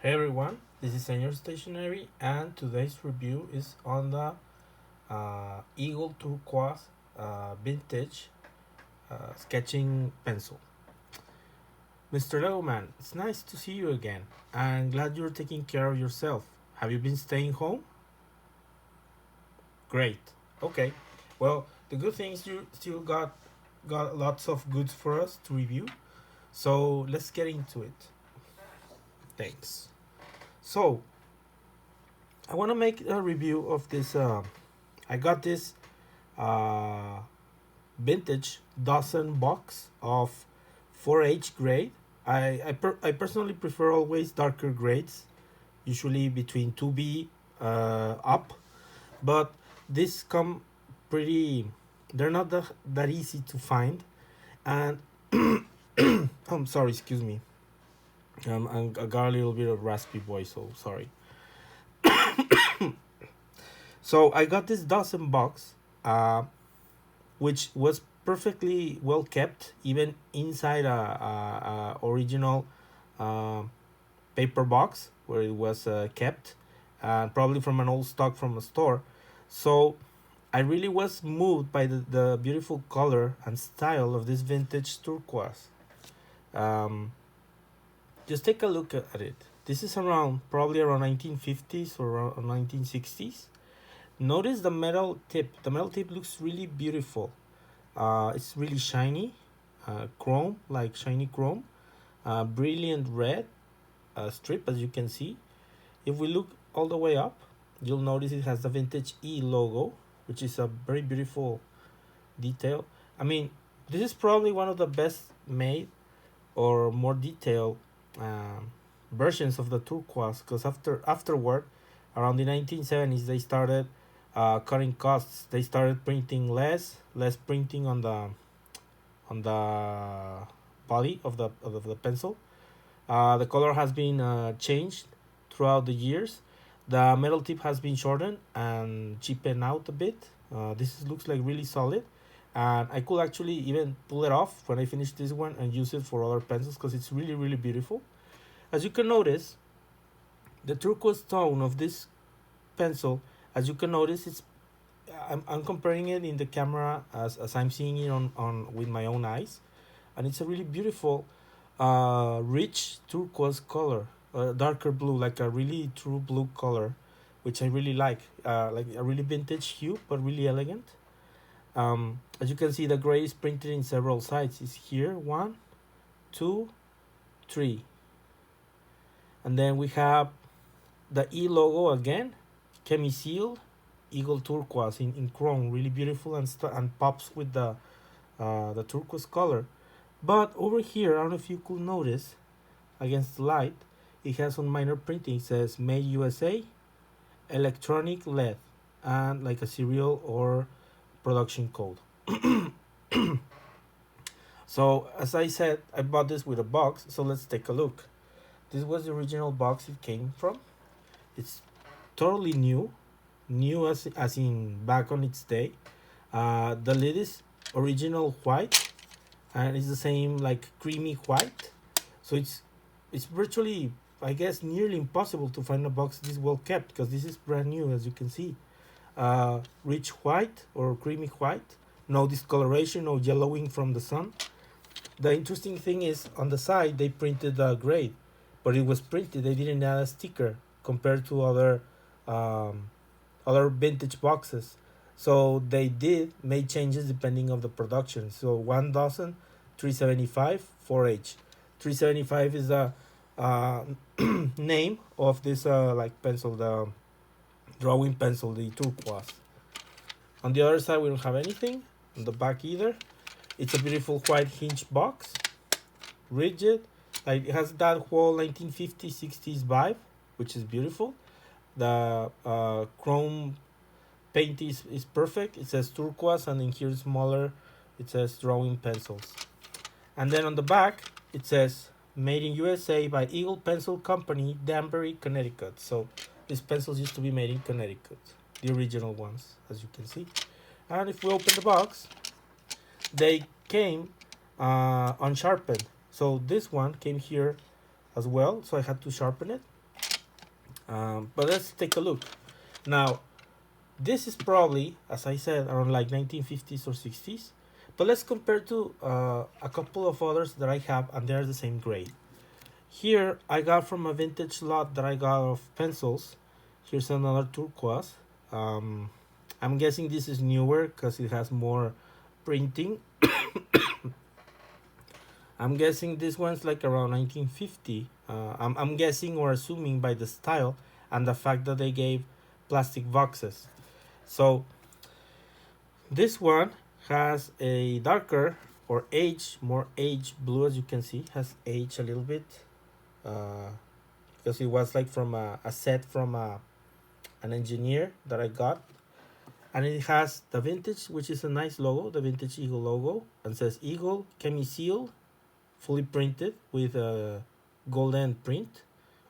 Hey everyone, this is Senior Stationery, and today's review is on the Eagle Turquoise vintage sketching pencil. Mr. Legoman, it's nice to see you again. I'm glad you're taking care of yourself. Have you been staying home? Great. Okay. Well, the good thing is you still got lots of goods for us to review. So let's get into it. Thanks. So I want to make a review of this. I got this uh, vintage dozen box of 4H grade. I personally prefer always darker grades, usually between 2B up, but this come pretty. They're not that easy to find, and I'm sorry, excuse me. I got a little bit of raspy voice, so sorry. So I got this dozen box, which was perfectly well kept, even inside a original uh, paper box where it was kept, probably from an old stock from a store. So I really was moved by the beautiful color and style of this vintage turquoise. Um, just take a look at it. This is probably around 1950s or around 1960s. Notice the metal tip. The metal tip looks really beautiful. It's really shiny, chrome, like shiny chrome, brilliant red strip, as you can see. If we look all the way up, you'll notice it has the vintage E logo, which is a very beautiful detail. I mean, this is probably one of the best made or more detailed versions of the turquoise, because afterward, around the 1970s, they started cutting costs. They started printing less printing on the body of the pencil. The color has been changed throughout the years. The metal tip has been shortened and cheapened out a bit. Looks like really solid, and I could actually even pull it off when I finish this one and use it for other pencils because it's really beautiful. As you can notice, the turquoise tone of this pencil, as you can notice, I'm comparing it in the camera as I'm seeing it on with my own eyes, and it's a really beautiful, rich turquoise color, darker blue, like a really true blue color, which I really like a really vintage hue, but really elegant. As you can see, the gray is printed in several sides. It's here, one, two, three, and then we have the E logo again, chemi-sealed Eagle Turquoise in chrome, really beautiful and pops with the turquoise color. But over here, I don't know if you could notice against the light, it has some minor printing. It says Made USA, electronic LED, and like a serial or production code. So as I said, I bought this with a box. So let's take a look. This was the original box it came from. It's totally new as in back on its day. The lid is original white, and it's the same like creamy white. So it's virtually, I guess, nearly impossible to find a box this well kept because this is brand new, as you can see. Rich white or creamy white, no discoloration, no yellowing from the sun. The interesting thing is on the side they printed the grade, but it was printed. They didn't add a sticker compared to um, other vintage boxes. So they did make changes depending of the production. So 1,000, 375, 4H. 375 is the uh, name of this like pencil, the drawing pencil, the turquoise. On the other side, we don't have anything. On the back either. It's a beautiful white hinge box, rigid. Like it has that whole 1950s, 60s vibe, which is beautiful. The chrome paint is perfect. It says turquoise, and in here smaller, it says drawing pencils. And then on the back, it says made in USA by Eagle Pencil Company, Danbury, Connecticut. So these pencils used to be made in Connecticut, the original ones, as you can see. And if we open the box, they came unsharpened. So this one came here as well, so I had to sharpen it. But let's take a look. Now, this is probably, as I said, around like 1950s or 60s. But let's compare to a couple of others that I have, and they're the same grade. Here, I got from a vintage lot that I got of pencils. Here's another turquoise. Um, I'm guessing this is newer because it has more printing. I'm guessing this one's like around 1950. I'm guessing or assuming by the style and the fact that they gave plastic boxes. So this one has a darker or more age blue, as you can see, has age a little bit, uh, because it was like from a set from an engineer that I got. And it has the vintage, which is a nice logo, the vintage Eagle logo, and says Eagle, chemi-seal, fully printed with a golden print,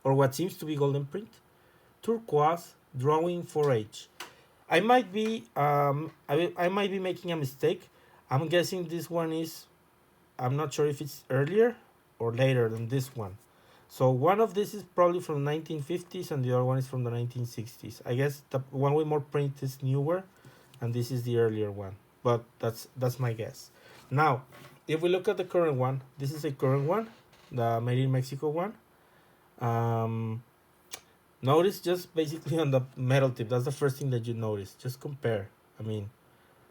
or what seems to be golden print. Turquoise, drawing 4H. I might be making a mistake. I'm guessing this one is, I'm not sure if it's earlier or later than this one. So one of this is probably from the 1950s and the other one is from the 1960s. I guess the one with more print is newer and this is the earlier one. But that's my guess. Now, if we look at the current one, this is a current one, the made in Mexico one. Um, Notice just basically on the metal tip. That's the first thing that you notice. Just compare. I mean,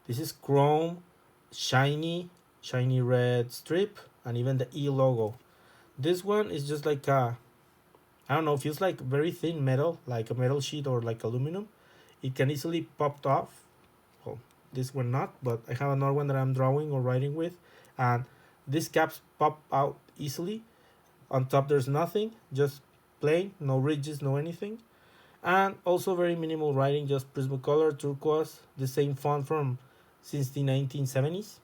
this is chrome, shiny red strip, and even the E logo. This one is just like a, I don't know, feels like very thin metal, like a metal sheet or like aluminum. It can easily pop off. Well, this one not, but I have another one that I'm drawing or writing with, and these caps pop out easily. On top there's nothing, just plain, no ridges, no anything. And also very minimal writing, just Prismacolor Turquoise, the same font from since the 1970s.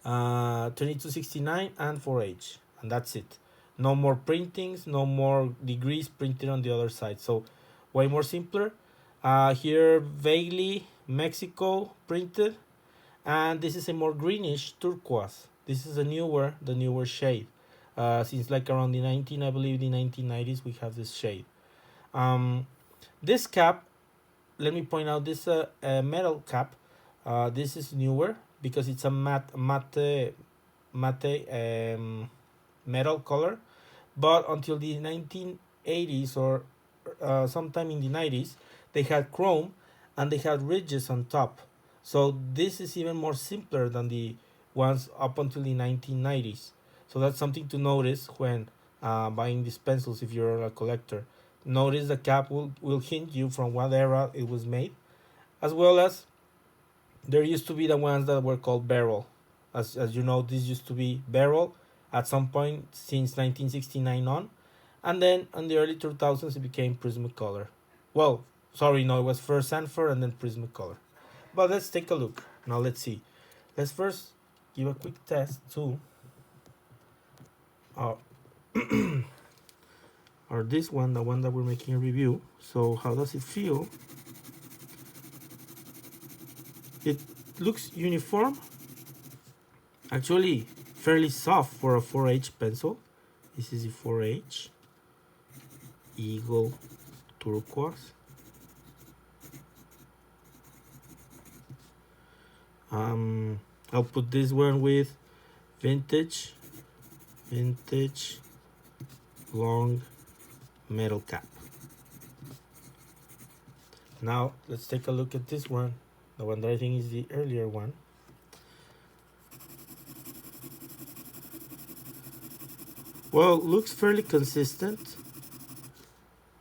2269 and 4H, and that's it. No more printings, no more degrees printed on the other side. So way more simpler. Here vaguely Mexico printed, and this is a more greenish turquoise. This is the newer shade. Since like around the 19, I believe the 1990s, we have this shade. Um, this cap, let me point out this metal cap. This is newer because it's a matte metal color. But until the 1980s or sometime in the 90s, they had chrome and they had ridges on top. So this is even more simpler than the ones up until the 1990s. So that's something to notice when buying these pencils if you're a collector. Notice the cap will hint you from what era it was made, as well as there used to be the ones that were called barrel. As you know, this used to be barrel at some point since 1969 on, and then in the early 2000s it became Prismacolor. Well, sorry, no, it was first Sanford and then Prismacolor. But let's take a look. Now let's see. Let's first give a quick test to uh, or this one, the one that we're making a review. So how does it feel? It looks uniform, actually fairly soft for a 4H pencil. This is the 4H Eagle Turquoise. I'll put this one with vintage long metal cap. Now let's take a look at this one, the one that I think is the earlier one. Well, looks fairly consistent.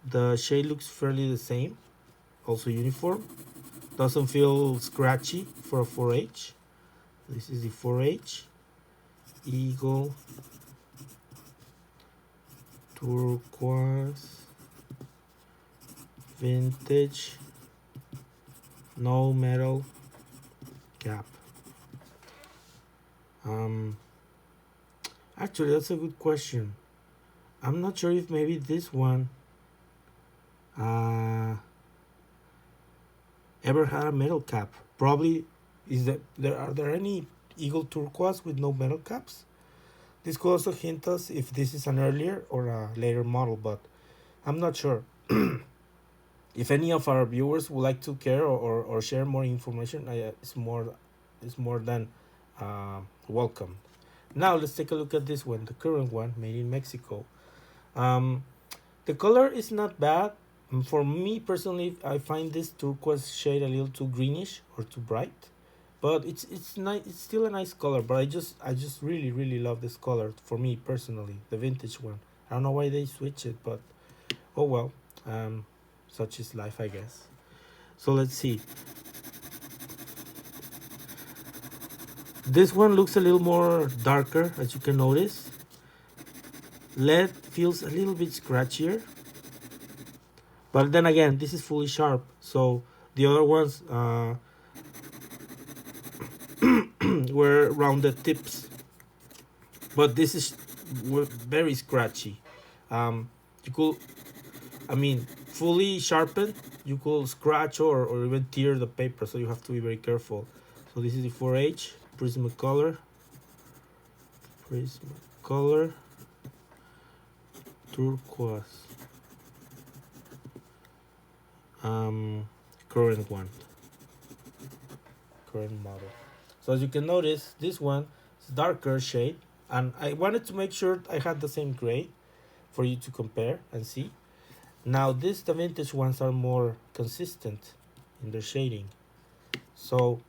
The shade looks fairly the same, also uniform. Doesn't feel scratchy for a 4H. This is the 4H Eagle Turquoise vintage no metal cap. Actually, that's a good question. I'm not sure if maybe this one ever had a metal cap. Probably. Are there any Eagle Turquoise with no metal caps? This could also hint us if this is an earlier or a later model, but I'm not sure. If any of our viewers would like to care or share more information, it's more than welcome. Now let's take a look at this one, the current one, made in Mexico. Um, the color is not bad. For me personally, I find this turquoise shade a little too greenish or too bright, but it's nice. It's still a nice color. But I just really love this color. For me personally, the vintage one. I don't know why they switch it, but oh well. Um, Such is life, I guess. So let's see. This one looks a little more darker, as you can notice. Lead feels a little bit scratchier, but then again, this is fully sharp. So the other ones were rounded tips, but this is very scratchy. You could, I mean, fully sharpened, you could scratch or even tear the paper, so you have to be very careful. So this is the 4H Prismacolor Turquoise, um, current one, current model. So as you can notice, this one is darker shade, and I wanted to make sure I had the same grade for you to compare and see. Now the vintage ones are more consistent in their shading. So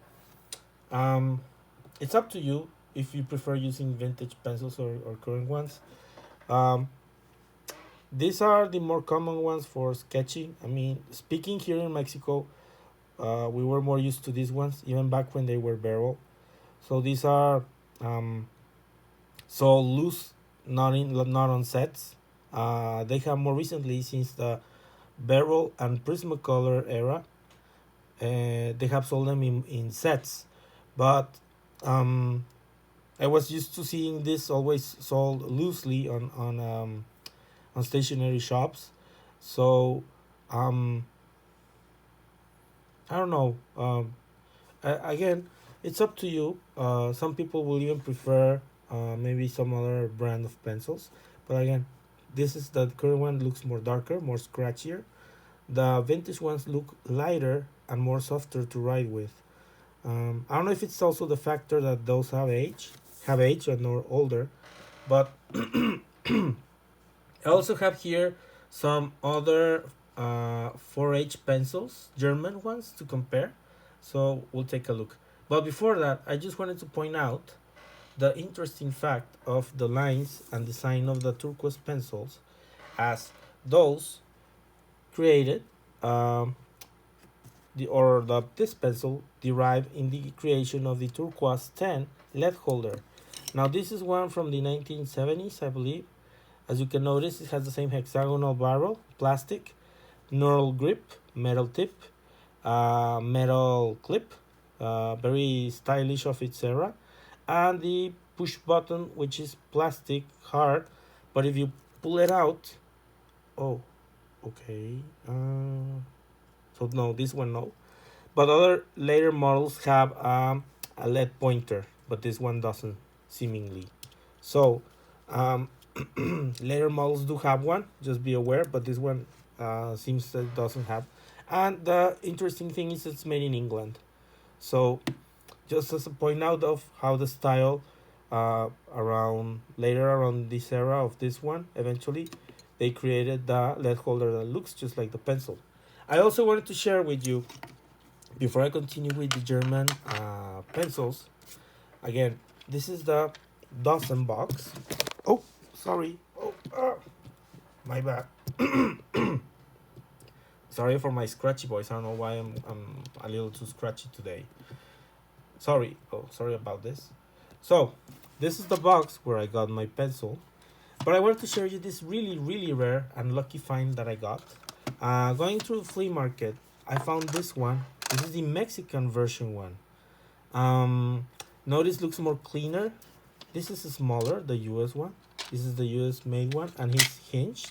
it's up to you if you prefer using vintage pencils or current ones. Um, these are the more common ones for sketching. I mean, speaking here in Mexico, we were more used to these ones even back when they were barrel. So these are um, so loose, not on sets. They have more recently, since the barrel and Prismacolor era, they have sold them in sets, but um, I was used to seeing this always sold loosely on stationery shops. So um, I don't know. Again, it's up to you. Some people will even prefer maybe some other brand of pencils, but again, this is the current one, looks more darker, more scratchier. The vintage ones look lighter and more softer to write with. I don't know if it's also the factor that those have age and are older, but I also have here some other 4H pencils, German ones, to compare. So we'll take a look. But before that, I just wanted to point out the interesting fact of the lines and design of the turquoise pencils, as those created this pencil derived in the creation of the turquoise 10 lead holder. Now this is one from the 1970s, I believe. As you can notice, it has the same hexagonal barrel, plastic, knurled grip, metal tip, metal clip, very stylish of its era, and the push button, which is plastic, hard, but if you pull it out, oh, okay. So no, this one no. But other later models have a lead pointer, but this one doesn't, seemingly. So um, later models do have one, just be aware, but this one seems that it doesn't have. And the interesting thing is it's made in England. So just as a point out of how the style around this era of this one, eventually they created the lead holder that looks just like the pencil. I also wanted to share with you, before I continue with the German pencils, again, this is the dozen box. Oh, sorry. Oh, my bad. Sorry for my scratchy voice. I don't know why I'm a little too scratchy today. Sorry. Oh, sorry about this. So, this is the box where I got my pencil. But I wanted to share you this really rare and lucky find that I got. Going through the flea market, I found this one. This is the Mexican version one. Notice looks more cleaner. This is smaller, the US one. This is the US made one, and it's hinged.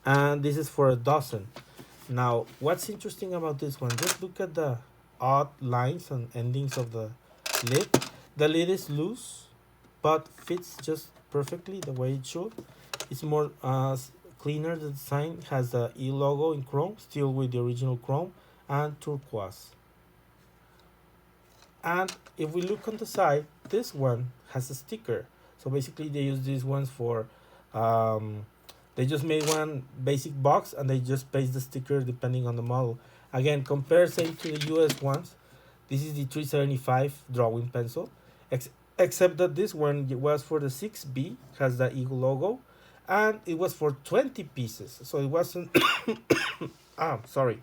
And this is for a dozen. Now, what's interesting about this one? Just look at the odd lines and endings of the lid. The lid is loose, but fits just perfectly the way it should. It's more cleaner. The design has the E logo in chrome, still with the original chrome, and turquoise. And if we look on the side, this one has a sticker. So basically they use these ones for, they just made one basic box and they just paste the sticker depending on the model. Again, compare say to the US ones. This is the 375 drawing pencil, except that this one was for the 6B, has the Eagle logo, and it was for 20 pieces. So it wasn't, sorry.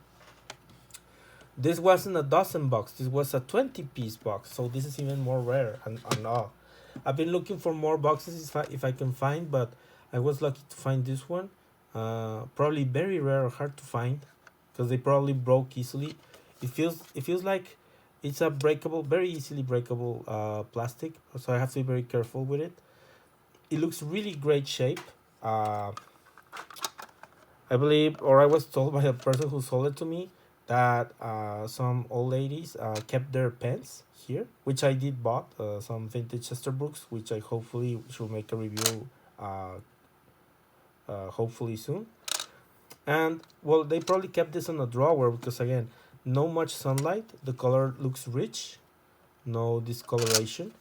This wasn't a dozen box. This was a 20-piece box. So this is even more rare and all. I've been looking for more boxes if I can find, but I was lucky to find this one. Probably very rare or hard to find because they probably broke easily. It feels like it's a breakable, very easily breakable plastic, so I have to be very careful with it. It looks really great shape. I believe, or I was told by the person who sold it to me, that some old ladies kept their pens here, which I did bought some vintage Esterbrookes, which I hopefully should make a review hopefully soon. And well, they probably kept this in a drawer because again, no much sunlight. The color looks rich, no discoloration,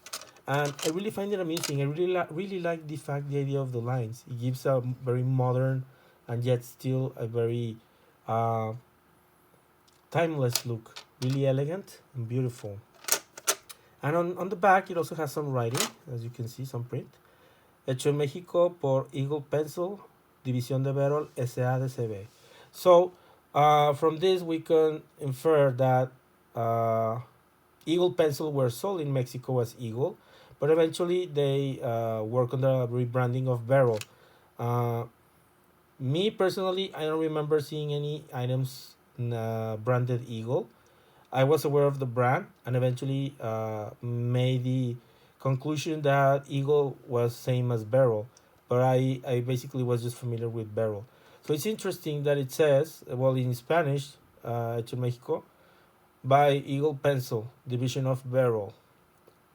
and I really find it amusing. I really like the idea of the lines. It gives a very modern and yet still a very timeless look. Really elegant and beautiful. And on the back, it also has some writing, as you can see, some print. Hecho en México por Eagle Pencil, División de Verol, SADCB. So, from this, we can infer that Eagle Pencil were sold in Mexico as Eagle, but eventually they work on the rebranding of Verol. Me personally, I don't remember seeing any items branded Eagle. I was aware of the brand and eventually made the conclusion that Eagle was same as Barrel, but I basically was just familiar with Barrel. So it's interesting that it says, well, in Spanish, Hecho Mexico, by Eagle Pencil, division of Barrel.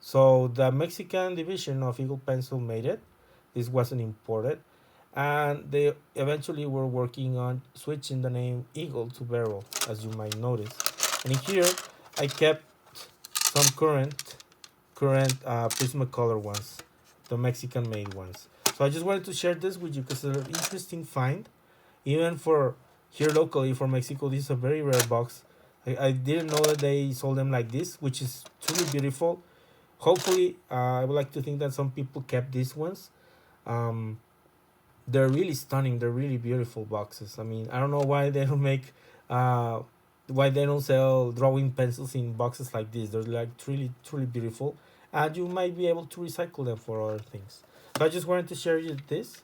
So the Mexican division of Eagle Pencil made it. This wasn't imported. And they eventually were working on switching the name Eagle to Barrel, as you might notice. And here I kept some current Prismacolor ones, the Mexican made ones. So I just wanted to share this with you because it's an interesting find. Even for here locally for Mexico, this is a very rare box. I didn't know that they sold them like this, which is truly beautiful. Hopefully, I would like to think that some people kept these ones. They're really stunning. They're really beautiful boxes. I mean, I don't know why they don't make why they don't sell drawing pencils in boxes like this. They're like truly beautiful, and you might be able to recycle them for other things. So I just wanted to share you this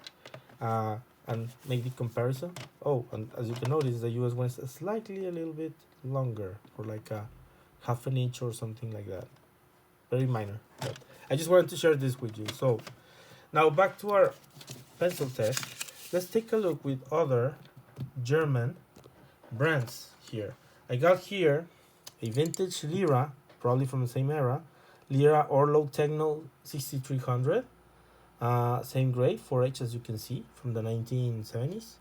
and make the comparison. Oh, and as you can notice, the US one is slightly a little bit longer, or like a half an inch or something like that. Very minor, but I just wanted to share this with you. So now back to our pencil test. Let's take a look with other German brands here. I got here a vintage Lyra, probably from the same era, Lyra Orlow Techno 6300, same grade, 4H as you can see, from the 1970s.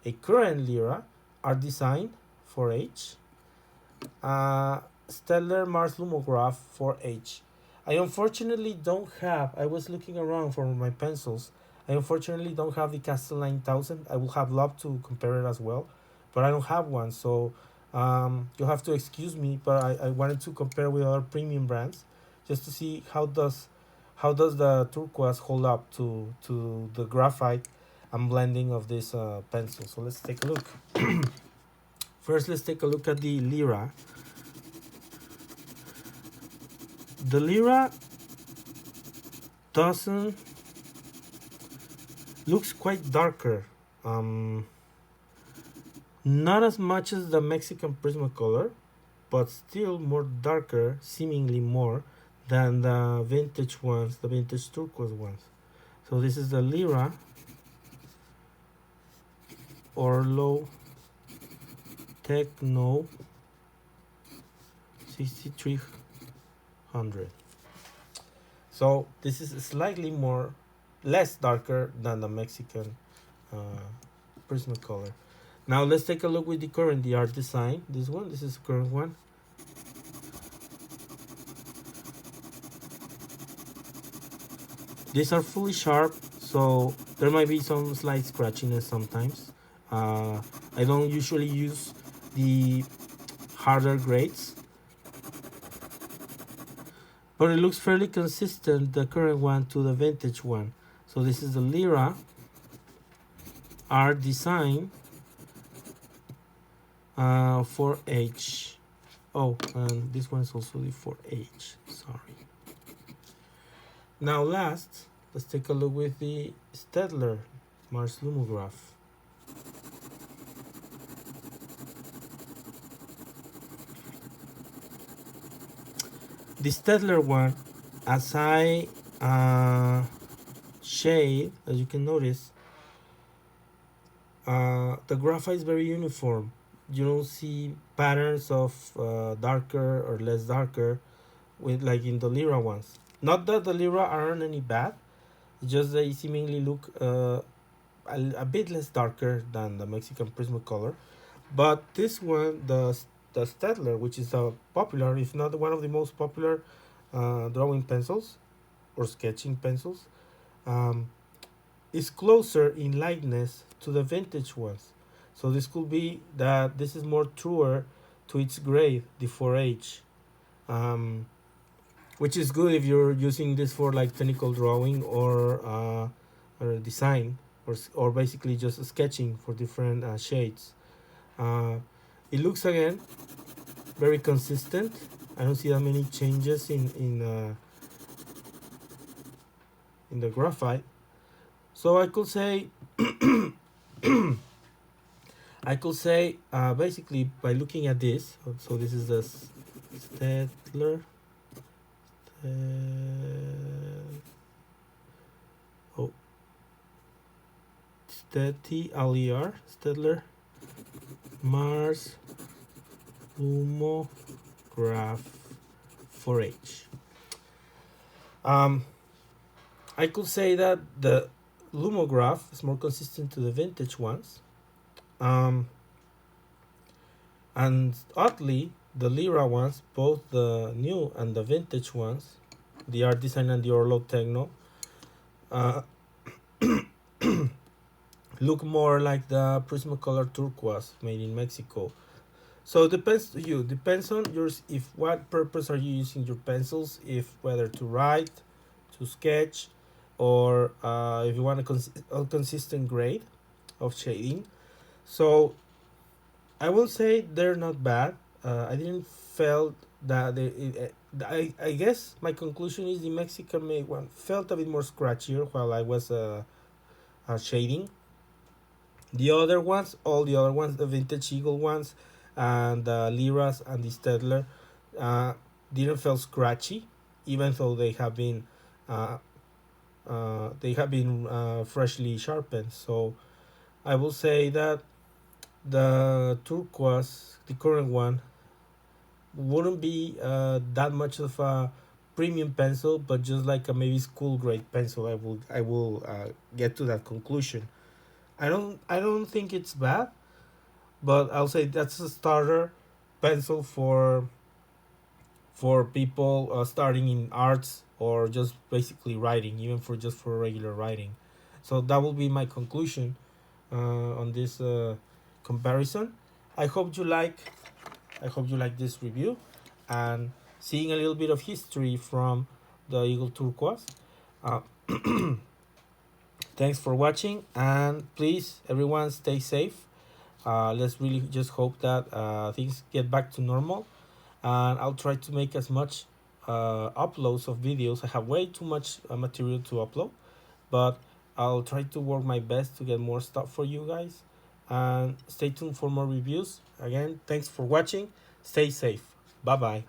A current Lyra Art Design 4H, Staedtler Lumograph 4H. I unfortunately don't have, I was looking around for my pencils. I unfortunately don't have the Castle 9000. I would have loved to compare it as well, but I don't have one. So you'll have to excuse me, but I wanted to compare with other premium brands just to see how does the turquoise hold up to the graphite and blending of this pencil. So let's take a look. First, let's take a look at the Lyra. The Lyra doesn't looks quite darker. Not as much as the Mexican Prismacolor, but still more darker, seemingly more than the vintage ones, the vintage turquoise ones. So this is the Lyra Orlow Techno 6300. So this is slightly less darker than the Mexican Prismacolor. Now let's take a look with the current, the art design. This is the current one. These are fully sharp, so there might be some slight scratchiness sometimes. I don't usually use the harder grades, but it looks fairly consistent, the current one to the vintage one. So this is the Lyra Art Design 4H. Oh, and this one is also the 4H, sorry. Now last, let's take a look with the Staedtler Lumograph. The Staedtler one, as I shade, as you can notice, the graphite is very uniform. You don't see patterns of darker or less darker with like in the Lyra ones. Not that the Lyra aren't any bad, just they seemingly look a bit less darker than the Mexican Prismacolor. But this one, the Staedtler, which is a popular, if not one of the most popular drawing pencils or sketching pencils, is closer in lightness to the vintage ones. So this could be that this is more truer to its grade, the 4H, which is good if you're using this for like technical drawing or design or basically just sketching for different shades. It looks again very consistent. I don't see that many changes in the graphite. So I could say basically by looking at this. So this is the Staedtler. Staedtler Mars Lumograph 4H. I could say that the Lumograph is more consistent to the vintage ones. And oddly, the Lyra ones, both the new and the vintage ones, the Art Design and the Orlow Techno, look more like the Prismacolor Turquoise made in Mexico. So it depends to you. Depends on yours. If what purpose are you using your pencils? If whether to write, to sketch, or if you want a consistent grade of shading. So I will say they're not bad. I didn't felt that I guess my conclusion is the Mexican made one felt a bit more scratchier while I was shading. The other ones, all the other ones, the vintage Eagle ones, and the Lyras and the Staedtler, didn't feel scratchy, even though they have been freshly sharpened. So I will say that the turquoise, the current one, wouldn't be that much of a premium pencil, but just like a maybe school grade pencil. I will get to that conclusion. I don't think it's bad, but I'll say that's a starter pencil for people starting in arts or just basically writing, even for just for regular writing. So that will be my conclusion on this comparison. I hope you like this review and seeing a little bit of history from the Eagle Turquoise. Thanks for watching, and please everyone stay safe. Let's really just hope that things get back to normal, and I'll try to make as much uploads of videos. I have way too much material to upload, but I'll try to work my best to get more stuff for you guys, and stay tuned for more reviews. Again, thanks for watching. Stay safe. Bye bye.